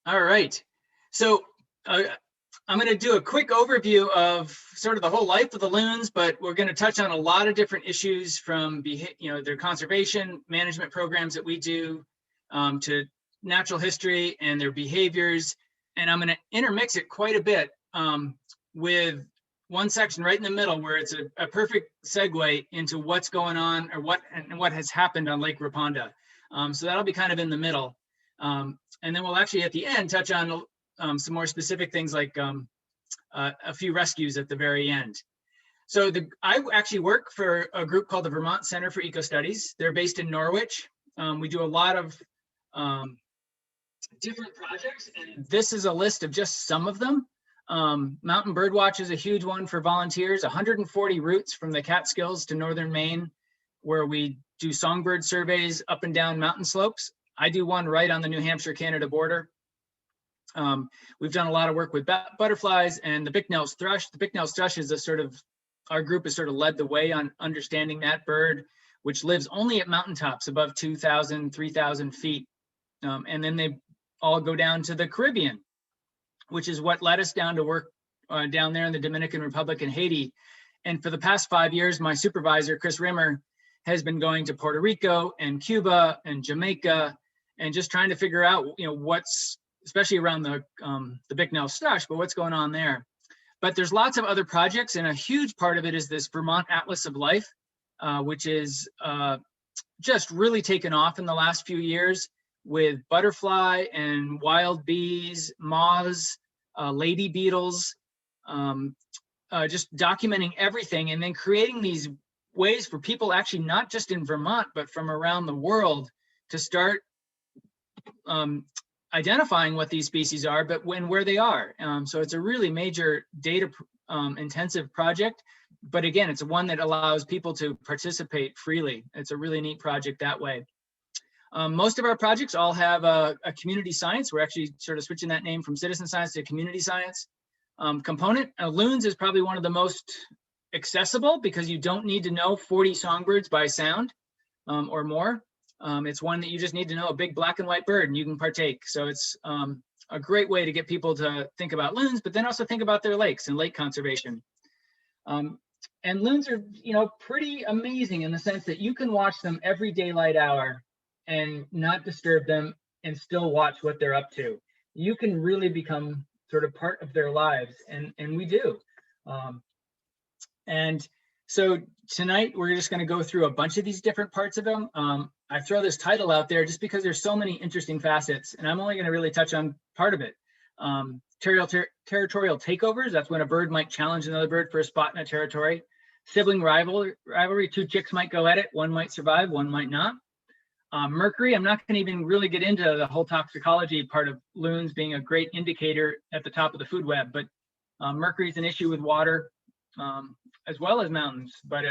All right. So I'm going to do a quick overview of sort of the whole life of the loons, but we're going to touch on a lot of different issues from their conservation management programs that we do to natural history and their behaviors. And I'm going to intermix it quite a bit with one section right in the middle where it's a perfect segue into what's going on or what has happened on Lake Raponda. So that'll be kind of in the middle. And then we'll actually at the end touch on some more specific things like a few rescues at the very end. So I actually work for a group called the Vermont Center for Ecostudies. They're based in Norwich. We do a lot of different projects, and this is a list of just some of them. Mountain birdwatch is a huge one for volunteers, 140 routes from the Catskills to northern Maine, where we do songbird surveys up and down mountain slopes. I do one right on the New Hampshire-Canada border. We've done a lot of work with butterflies and the Bicknell's thrush. The Bicknell's thrush is our group has sort of led the way on understanding that bird, which lives only at mountaintops above 2,000, 3,000 feet. And then they all go down to the Caribbean, which is what led us down to work down there in the Dominican Republic and Haiti. And for the past 5 years, my supervisor, Chris Rimmer, has been going to Puerto Rico and Cuba and Jamaica and just trying to figure out, what's, especially around the Bicknell thrush, but what's going on there. But there's lots of other projects, and a huge part of it is this Vermont Atlas of Life, which is just really taken off in the last few years with butterfly and wild bees, moths, lady beetles, just documenting everything and then creating these ways for people actually not just in Vermont, but from around the world to start identifying what these species are, but where they are. So it's a really major data intensive project, but again, it's one that allows people to participate freely. It's a really neat project that way. Most of our projects all have a community science. We're actually sort of switching that name from citizen science to community science component. Loons is probably one of the most accessible because you don't need to know 40 songbirds by sound or more. It's one that you just need to know a big black and white bird and you can partake. So it's a great way to get people to think about loons, but then also think about their lakes and lake conservation. And loons are, pretty amazing in the sense that you can watch them every daylight hour and not disturb them and still watch what they're up to. You can really become sort of part of their lives, and we do. And so tonight we're just going to go through a bunch of these different parts of them. I throw this title out there just because there's so many interesting facets, and I'm only going to really touch on part of it. Territorial takeovers, that's when a bird might challenge another bird for a spot in a territory. Sibling rivalry, two chicks might go at it, one might survive, one might not. Mercury, I'm not going to even really get into the whole toxicology part of loons being a great indicator at the top of the food web, but mercury is an issue with water as well as mountains, but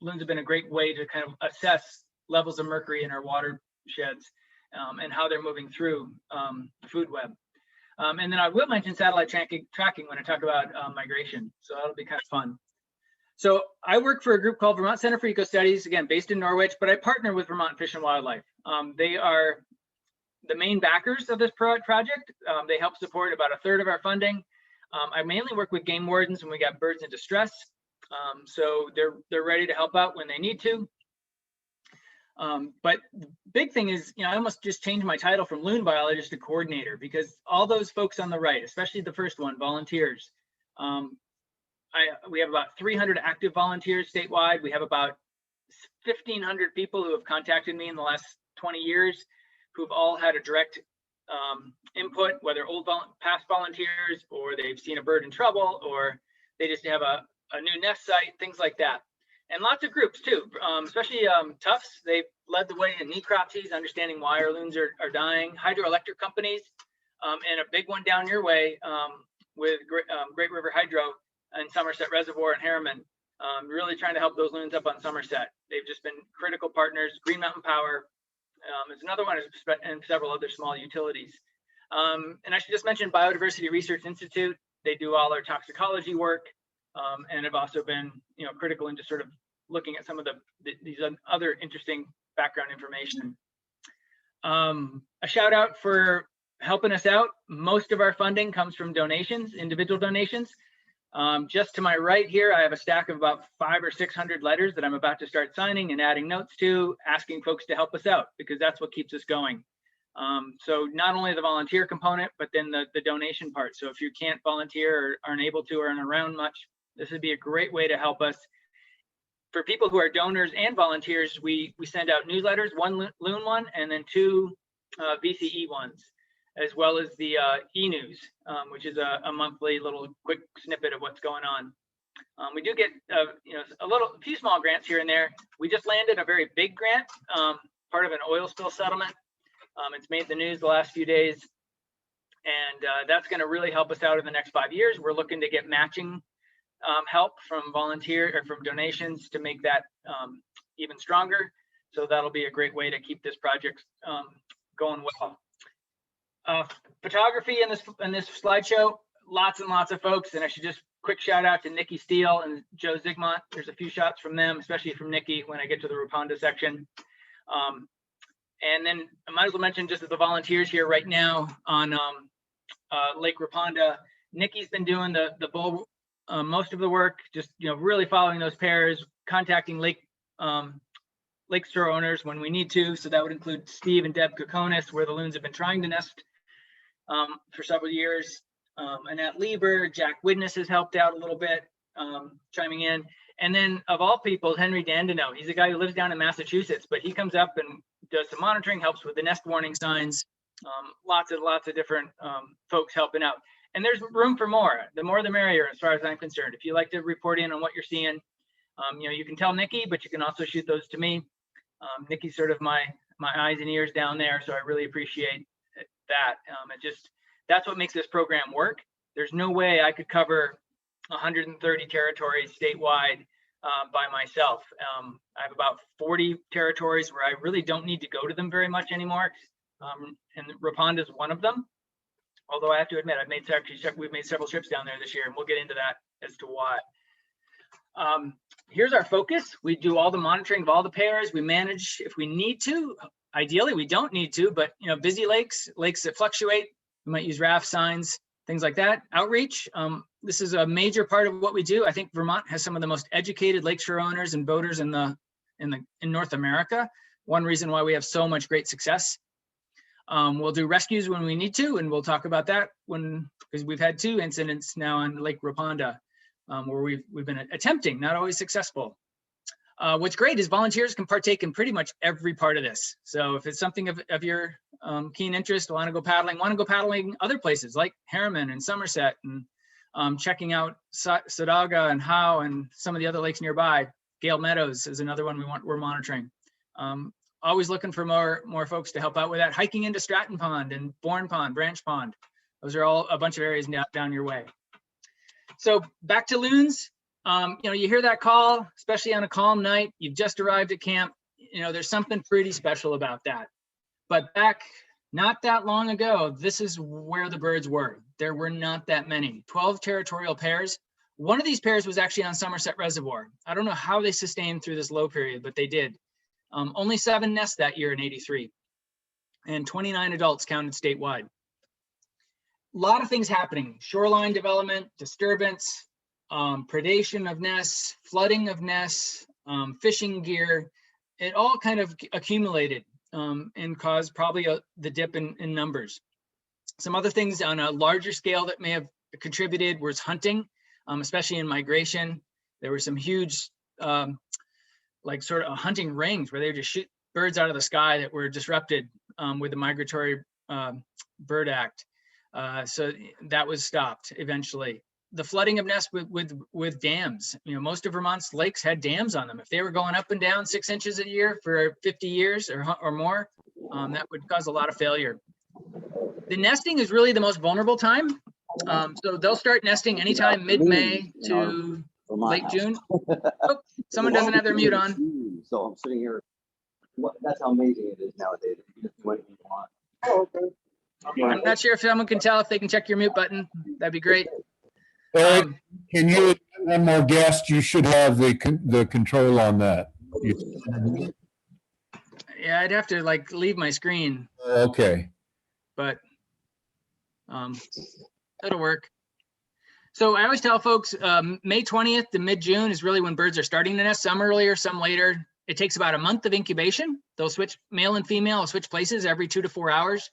loons have been a great way to kind of assess levels of mercury in our watersheds and how they're moving through the food web. And then I will mention satellite tracking when I talk about migration, so that'll be kind of fun. So I work for a group called Vermont Center for Ecostudies, again, based in Norwich, but I partner with Vermont Fish and Wildlife. They are the main backers of this project. They help support about 1/3 of our funding. I mainly work with game wardens when we got birds in distress. So they're ready to help out when they need to. But the big thing is, I almost just changed my title from loon biologist to coordinator, because all those folks on the right, especially the first one, volunteers, we have about 300 active volunteers statewide. We have about 1,500 people who have contacted me in the last 20 years, who've all had a direct input, whether past volunteers, or they've seen a bird in trouble, or they just have a new nest site, things like that. And lots of groups too, especially Tufts. They've led the way in necropsies, understanding why our loons are dying. Hydroelectric companies, and a big one down your way with Great River Hydro and Somerset Reservoir and Harriman, really trying to help those loons up on Somerset. They've just been critical partners. Green Mountain Power is another one, and several other small utilities. And I should just mention Biodiversity Research Institute. They do all our toxicology work, and have also been, critical into sort of looking at some of these other interesting background information. A shout out for helping us out. Most of our funding comes from donations, individual donations. Just to my right here, I have a stack of about 500 or 600 letters that I'm about to start signing and adding notes to, asking folks to help us out, because that's what keeps us going. So not only the volunteer component, but then the donation part. So if you can't volunteer or aren't able to or aren't around much, this would be a great way to help us. For people who are donors and volunteers, we send out newsletters, one Loon one, and then 2 VCE ones, as well as the e-news, which is a monthly little quick snippet of what's going on. We do get a few small grants here and there. We just landed a very big grant, part of an oil spill settlement. It's made the news the last few days, and that's going to really help us out in the next 5 years. We're looking to get matching help from from donations to make that even stronger. So that'll be a great way to keep this project going well. Photography in this slideshow, lots and lots of folks, and I should just quick shout out to Nikki Steele and Joe Zigmont. There's a few shots from them, especially from Nikki when I get to the Raponda section. And then I might as well mention just as the volunteers here right now on Lake Raponda, Nikki's been doing the bull most of the work, just really following those pairs, contacting lake store owners when we need to. So that would include Steve and Deb Kokonis, where the loons have been trying to nest for several years. Annette Lieber, Jack Widness has helped out a little bit, chiming in. And then of all people, Henry Dandino, he's a guy who lives down in Massachusetts, but he comes up and does some monitoring, helps with the nest warning signs, lots of different folks helping out. And there's room for more. The more the merrier, as far as I'm concerned. If you like to report in on what you're seeing, you can tell Nikki, but you can also shoot those to me. Nikki's sort of my eyes and ears down there, so I really appreciate that. That's what makes this program work. There's no way I could cover 130 territories statewide by myself. I have about 40 territories where I really don't need to go to them very much anymore, and Raponda is one of them. Although I have to admit, we've made several trips down there this year, and we'll get into that as to why. Here's our focus. We do all the monitoring of all the pairs. We manage if we need to. Ideally, we don't need to, but busy lakes that fluctuate, we might use raft signs, things like that. Outreach. This is a major part of what we do. I think Vermont has some of the most educated lakeshore owners and boaters in North America. One reason why we have so much great success. We'll do rescues when we need to, and we'll talk about that because we've had 2 incidents now on Lake Raponda where we've been attempting, not always successful. What's great is volunteers can partake in pretty much every part of this. So if it's something of your keen interest, want to go paddling other places like Harriman and Somerset, and checking out Sadaga and Howe and some of the other lakes nearby. Gale Meadows is another one we're monitoring. Always looking for more folks to help out with that. Hiking into Stratton Pond and Bourne Pond, Branch Pond. Those are all a bunch of areas down your way. So back to loons. You hear that call, especially on a calm night. You've just arrived at camp. There's something pretty special about that. But back not that long ago, this is where the birds were. There were not that many. 12 territorial pairs. One of these pairs was actually on Somerset Reservoir. I don't know how they sustained through this low period, but they did. Only 7 nests that year in '83, and 29 adults counted statewide. A lot of things happening: shoreline development, disturbance, predation of nests, flooding of nests, fishing gear. It all kind of accumulated and caused probably the dip in numbers. Some other things on a larger scale that may have contributed was hunting, especially in migration. There were some huge sort of hunting rings where they would just shoot birds out of the sky that were disrupted with the Migratory Bird Act. So that was stopped eventually. The flooding of nests with dams. Most of Vermont's lakes had dams on them. If they were going up and down 6 inches a year for 50 years or more, that would cause a lot of failure. The nesting is really the most vulnerable time. So they'll start nesting anytime mid-May to late June. Oh, someone doesn't have their mute on. So I'm sitting here. That's how amazing it is nowadays. You just do anything you want. Oh, okay. I'm not sure if someone can tell if they can check your mute button. That'd be great. Eric, can you, one more guest, you should have the control on that. Yeah, I'd have to leave my screen. Okay. But It'll work. So I always tell folks, May 20th to mid-June is really when birds are starting to nest, some earlier, some later. It takes about a month of incubation. They'll switch, male and female will switch places every 2 to 4 hours.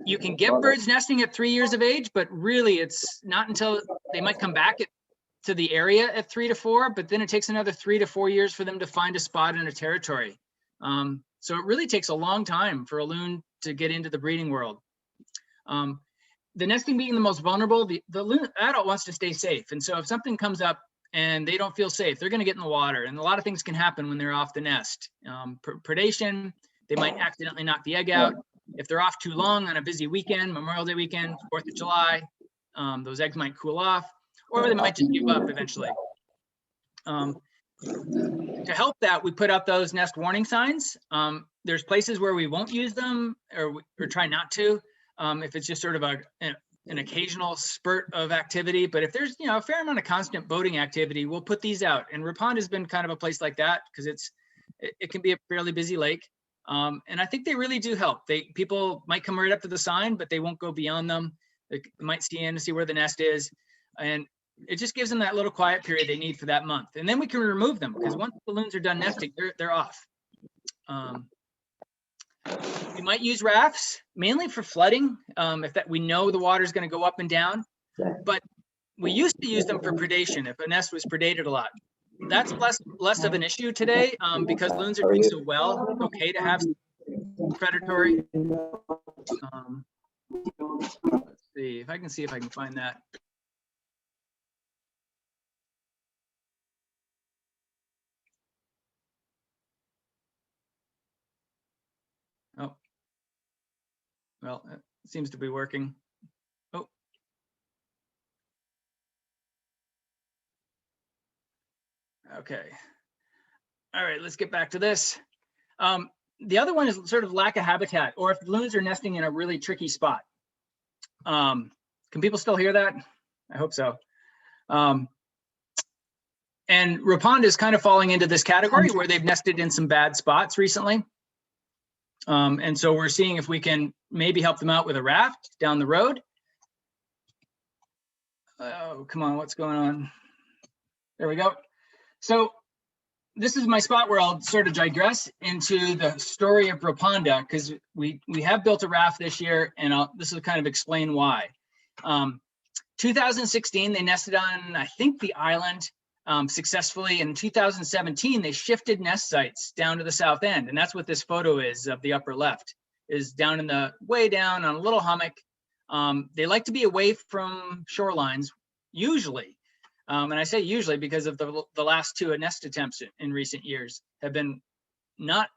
You can get birds nesting at 3 years of age, but really it's not until they might come back to the area at 3 to 4, but then it takes another 3 to 4 years for them to find a spot in a territory. So it really takes a long time for a loon to get into the breeding world. The nesting being the most vulnerable, the loon adult wants to stay safe. And so if something comes up and they don't feel safe, they're going to get in the water. And a lot of things can happen when they're off the nest. Predation, they might accidentally knock the egg out. If they're off too long on a busy weekend, Memorial Day weekend, 4th of July, those eggs might cool off, or they might just give up eventually. To help that, we put out those nest warning signs. There's places where we won't use them or try not to. If it's just sort of an occasional spurt of activity, but if there's a fair amount of constant boating activity, we'll put these out. And Raponda has been kind of a place like that because it can be a fairly busy lake, and I think they really do help. People might come right up to the sign, but they won't go beyond them. They might see in to see where the nest is, and it just gives them that little quiet period they need for that month. And then we can remove them because once the loons are done nesting, they're off. We might use rafts mainly for flooding, if that we know the water is going to go up and down, but we used to use them for predation if a nest was predated a lot. That's less of an issue today because loons are doing so well. It's okay to have predatory. Let's see if I can find that. Oh, well, it seems to be working. Oh. Okay. All right, let's get back to this. The other one is sort of lack of habitat, or if loons are nesting in a really tricky spot. Can people still hear that? I hope so. And Raponda is kind of falling into this category where they've nested in some bad spots recently. And so we're seeing if we can maybe help them out with a raft down the road. Oh, come on, what's going on? There we go. So this is my spot where I'll sort of digress into the story of Raponda, because we have built a raft this year, and this will kind of explain why. 2016, they nested on, I think, the island successfully. In 2017, they shifted nest sites down to the south end, and that's what this photo is of the upper left, is down in the way down on a little hummock. They like to be away from shorelines, usually. And I say usually because of the last two nest attempts in recent years have been not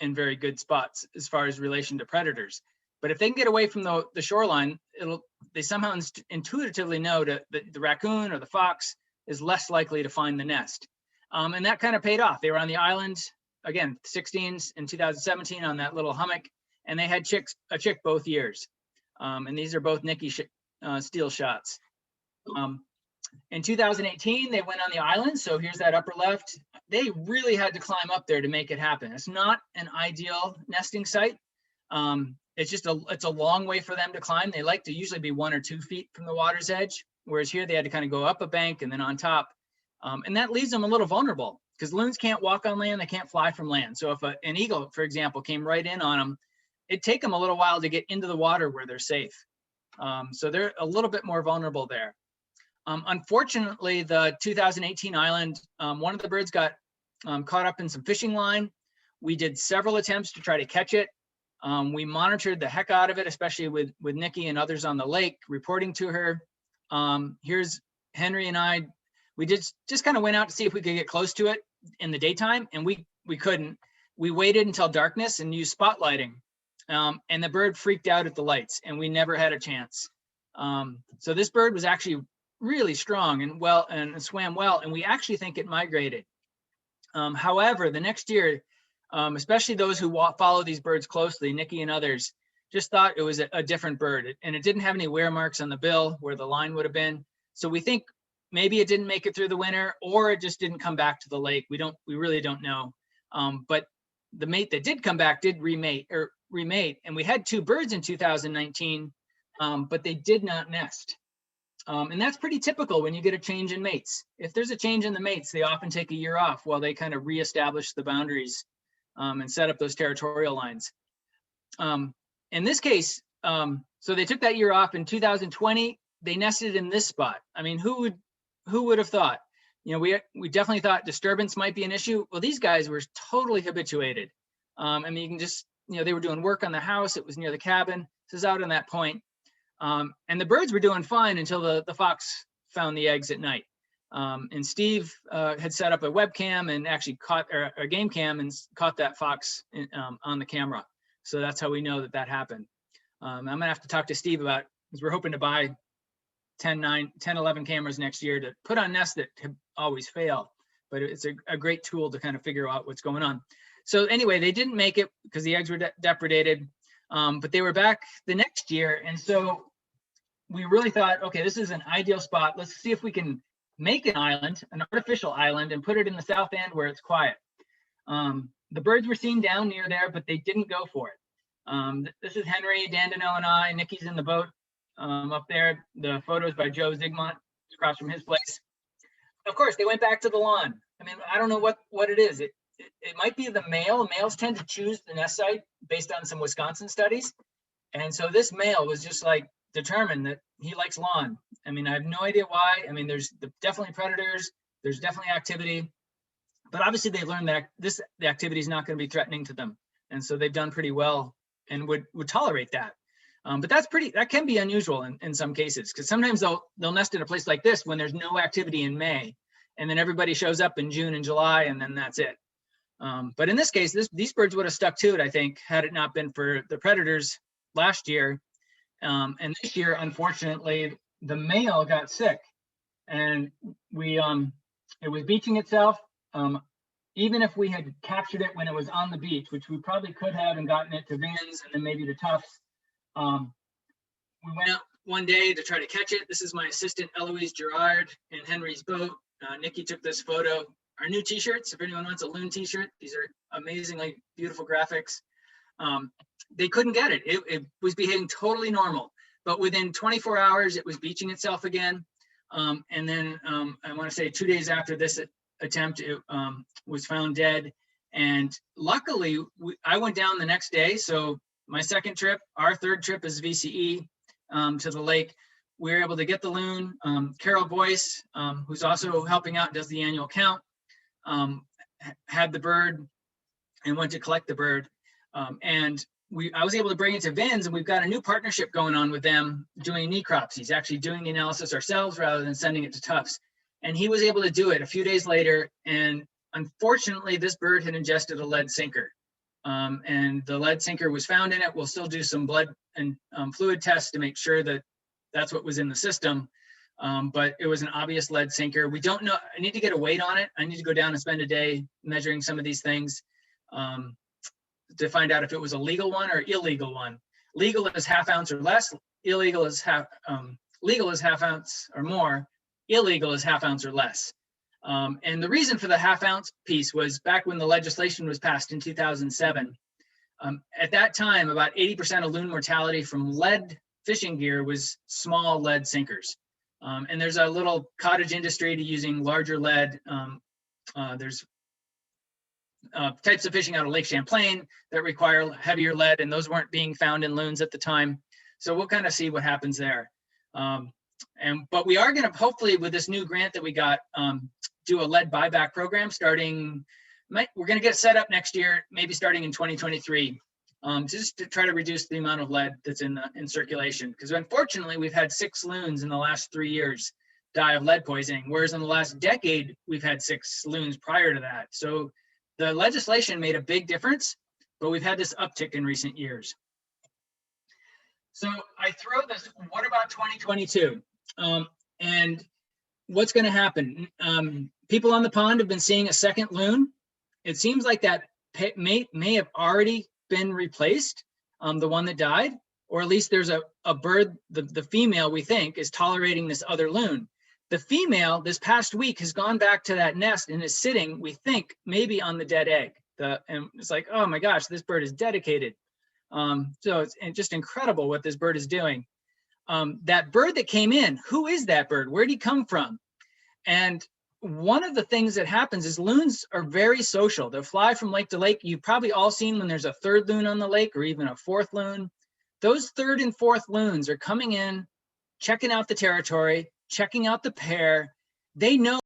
in very good spots as far as relation to predators. But if they can get away from the shoreline, they somehow intuitively know that the raccoon or the fox is less likely to find the nest. And that kind of paid off. They were on the island, again, 16s in 2017 on that little hummock, and they had a chick both years. And these are both Nicky steel shots. In 2018, they went on the island. So here's that upper left. They really had to climb up there to make it happen. It's not an ideal nesting site. It's a long way for them to climb. They like to usually be 1 or 2 feet from the water's edge, whereas here they had to kind of go up a bank and then on top. And that leaves them a little vulnerable because loons can't walk on land. They can't fly from land. So if an eagle, for example, came right in on them, it'd take them a little while to get into the water where they're safe. So they're a little bit more vulnerable there. Unfortunately, the 2018 island, one of the birds got caught up in some fishing line. We did several attempts to try to catch it. We monitored the heck out of it, especially with Nikki and others on the lake reporting to her. Here's Henry and I. We just kind of went out to see if we could get close to it in the daytime, and we couldn't. We waited until darkness and used spotlighting, and the bird freaked out at the lights, and we never had a chance. So this bird was actually really strong and well and swam well, and we actually think it migrated. However, the next year, especially those who follow these birds closely, Nikki and others, just thought it was a different bird, and it didn't have any wear marks on the bill where the line would have been. So we think maybe it didn't make it through the winter, or it just didn't come back to the lake. We really don't know. But the mate that did come back did remate, and we had 2 birds in 2019 but they did not nest. And that's pretty typical when you get a change in mates. If there's a change in the mates, they often take a year off while they kind of reestablish the boundaries and set up those territorial lines. In this case, so they took that year off in 2020. They nested in this spot. I mean, who would have thought? You know, we definitely thought disturbance might be an issue. Well, these guys were totally habituated. I mean, you can just, you know, they were doing work on the house. It was near the cabin. This is out on that point. And the birds were doing fine until the fox found the eggs at night. And Steve had set up a webcam and actually caught a game cam and caught that fox on the camera. So that's how we know that happened. I'm gonna have to talk to Steve about, because we're hoping to buy 10, 11 cameras next year to put on nests that always fail. But it's a great tool to kind of figure out what's going on. So anyway, they didn't make it because the eggs were depredated, but they were back the next year. And so we really thought, okay, this is an ideal spot. Let's see if we can make an island, an artificial island, and put it in the south end where it's quiet. The birds were seen down near there, but they didn't go for it. This is Henry, Dandenell, and I. Nikki's in the boat up there. The photos by Joe Zigmont across from his place. Of course, they went back to the lawn. I mean, I don't know what it is. It might be the male. Males tend to choose the nest site based on some Wisconsin studies. And so this male was just like determined that he likes lawn. I mean, I have no idea why. I mean, there's definitely predators. There's definitely activity. But obviously they learned that the activity is not going to be threatening to them. And so they've done pretty well and would tolerate that. But that can be unusual in some cases, because sometimes they'll nest in a place like this when there's no activity in May, and then everybody shows up in June and July, and then that's it. But in this case, these birds would have stuck to it, I think, had it not been for the predators last year. And this year, unfortunately, the male got sick, and it was beaching itself. Even if we had captured it when it was on the beach, which we probably could have and gotten it to Vins and then maybe to Tufts, we went out one day to try to catch it. This is my assistant, Eloise Gerard, in Henry's boat. Nikki took this photo. Our new t-shirts, if anyone wants a loon t-shirt, these are amazingly beautiful graphics. They couldn't get it. It was behaving totally normal, but within 24 hours, it was beaching itself again. And then I want to say 2 days after this attempt, it was found dead. And luckily, I went down the next day. So my second trip, our third trip as VCE to the lake, we were able to get the loon. Carol Boyce, who's also helping out, does the annual count, had the bird and went to collect the bird. And I was able to bring it to Vins, and we've got a new partnership going on with them doing necropsies, actually doing the analysis ourselves rather than sending it to Tufts. And he was able to do it a few days later. And unfortunately, this bird had ingested a lead sinker. And the lead sinker was found in it. We'll still do some blood and fluid tests to make sure that that's what was in the system. But it was an obvious lead sinker. We don't know. I need to get a weight on it. I need to go down and spend a day measuring some of these things to find out if it was a legal one or illegal one. Legal is ½ ounce or less. Illegal is legal is ½ ounce or more. Illegal is ½ ounce or less. And the reason for the ½ ounce piece was back when the legislation was passed in 2007. At that time, about 80% of loon mortality from lead fishing gear was small lead sinkers. And there's a little cottage industry to using larger lead. There's types of fishing out of Lake Champlain that require heavier lead, and those weren't being found in loons at the time. So we'll kind of see what happens there. But we are going to hopefully, with this new grant that we got, do a lead buyback program starting. We're going to get set up next year, maybe starting in 2023, just to try to reduce the amount of lead that's in circulation. Because unfortunately, we've had 6 loons in the last 3 years die of lead poisoning, whereas in the last decade, we've had 6 loons prior to that. So the legislation made a big difference, but we've had this uptick in recent years. So I throw this, what about 2022? And what's going to happen? People on the pond have been seeing a second loon. It seems like that mate may have already been replaced, the one that died, or at least there's a bird, the female, we think, is tolerating this other loon. The female this past week has gone back to that nest and is sitting, we think, maybe on the dead egg. And it's like, oh my gosh, this bird is dedicated. So it's just incredible what this bird is doing. that bird that came in, who is that bird? Where'd he come from? And one of the things that happens is loons are very social. They'll fly from lake to lake. You've probably all seen when there's a third loon on the lake or even a fourth loon. Those third and fourth loons are coming in, checking out the territory, checking out the pair. They know